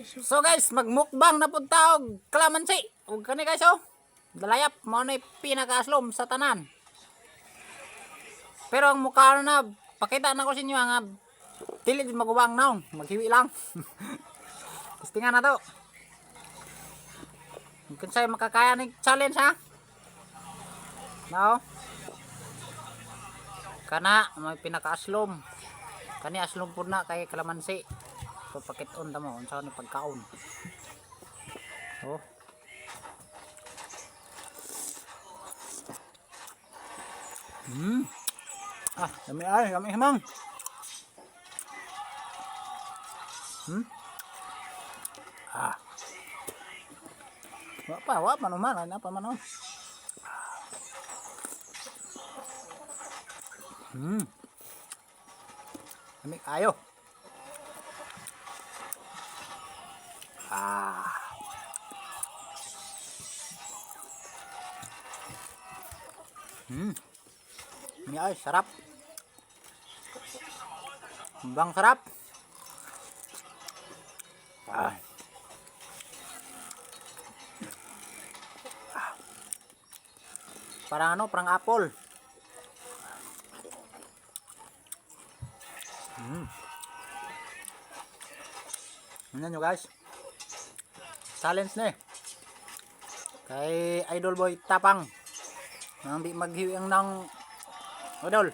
So guys, magmukbang na pud taog kalamansi. Ug kani guys oh. Dalayap mo na pinakaaslom sa tanan. Pero ang mukha na pakita na ko sa inyo nga dili din magubang naong, maghiwi lang. Testingan na to. Kung sa'yo makakaya ng challenge ha. Now, kana may pinakaaslom. Kani aslom pud na kay kalamansi. So pakiton ta mo unsa ni pagkaon. Oh. Ah, kami hamang. Ah. Wa pa naman, ano pa man oh. Kami ayo. Ah. Ini ay sarap. Bang sarap. Ah. Parang ano, parang apple. Tingnan nyo guys. Challenge na eh. Kay Idol Boy Tapang. Nang di maghiwing ng Idol.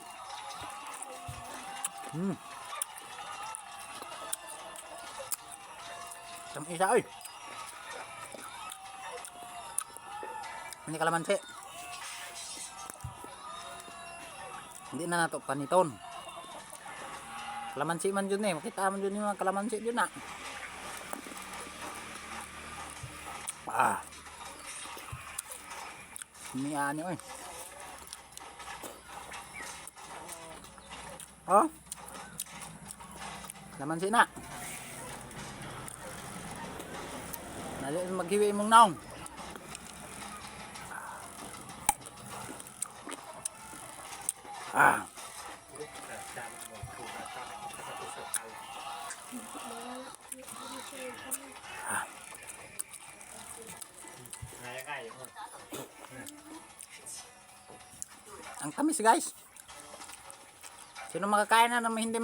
Sam isa ay. Ini kalamansi. Hindi na nato paniton. Kalamansi man dyan eh. Makita man dyan yung mga kalamansi dyan na. Ah. Ini ano eh. Oh. Kalamansi na. Nali maghiwi mong naong. Ah. Ang tamis guys. Sino makakain na naman hindi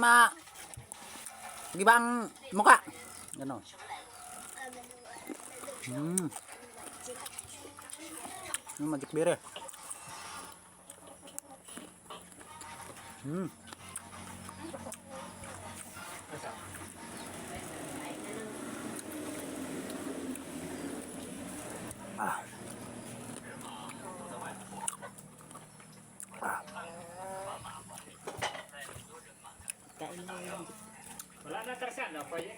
gibang muka? Gano'n. Magic berry. Ah. Wala na tersana pa yun.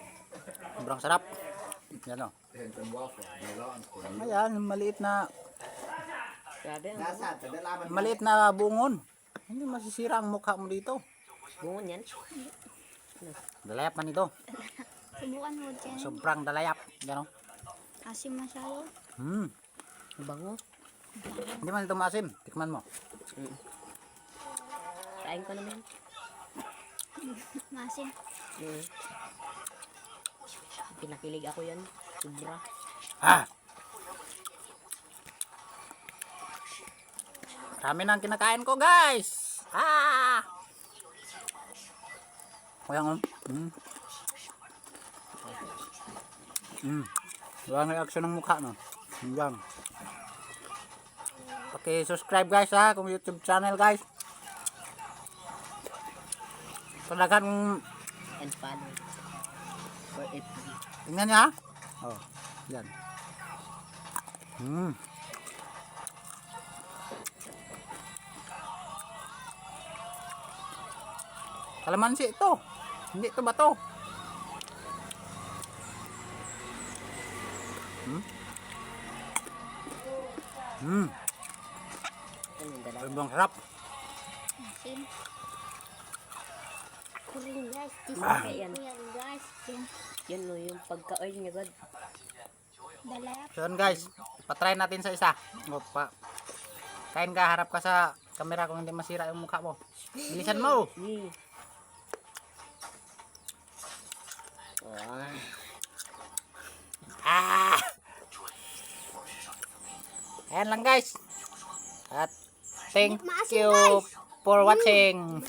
Sobrang sarap. Yan o. Ayan, maliit na bungon. Hindi masisira ang mukha mo dito. Bungon yan. Dalayap man ito. Subukan mo dyan. Sobrang dalayap. Yan o. Asim masyado. Bango. Hindi man ito maasim. Tikman mo. Kain ko naman. Masim. Pinakilig ako yan. Sobra. Ah! Marami na ang kinakain ko guys. Ah! Kaya Walang reaction ng mukha no. Hanggang. Paki-subscribe guys ha kung YouTube channel guys. Talagang And follow. For FB. tingnan niya ha. Oh, yan. Kalamansi ito. Hindi ito ba ito? Sobrang sarap. Masim. Kuling guys. Yan. Yan guys. Yan no, yung pagka-oil niya God. Dalayap. So yun guys, patry natin sa isa. Kain ka, harap ka sa camera kung hindi masira yung mukha mo. Bilisan mo. Ayan lang guys. At thank Maasim, you guys. for watching.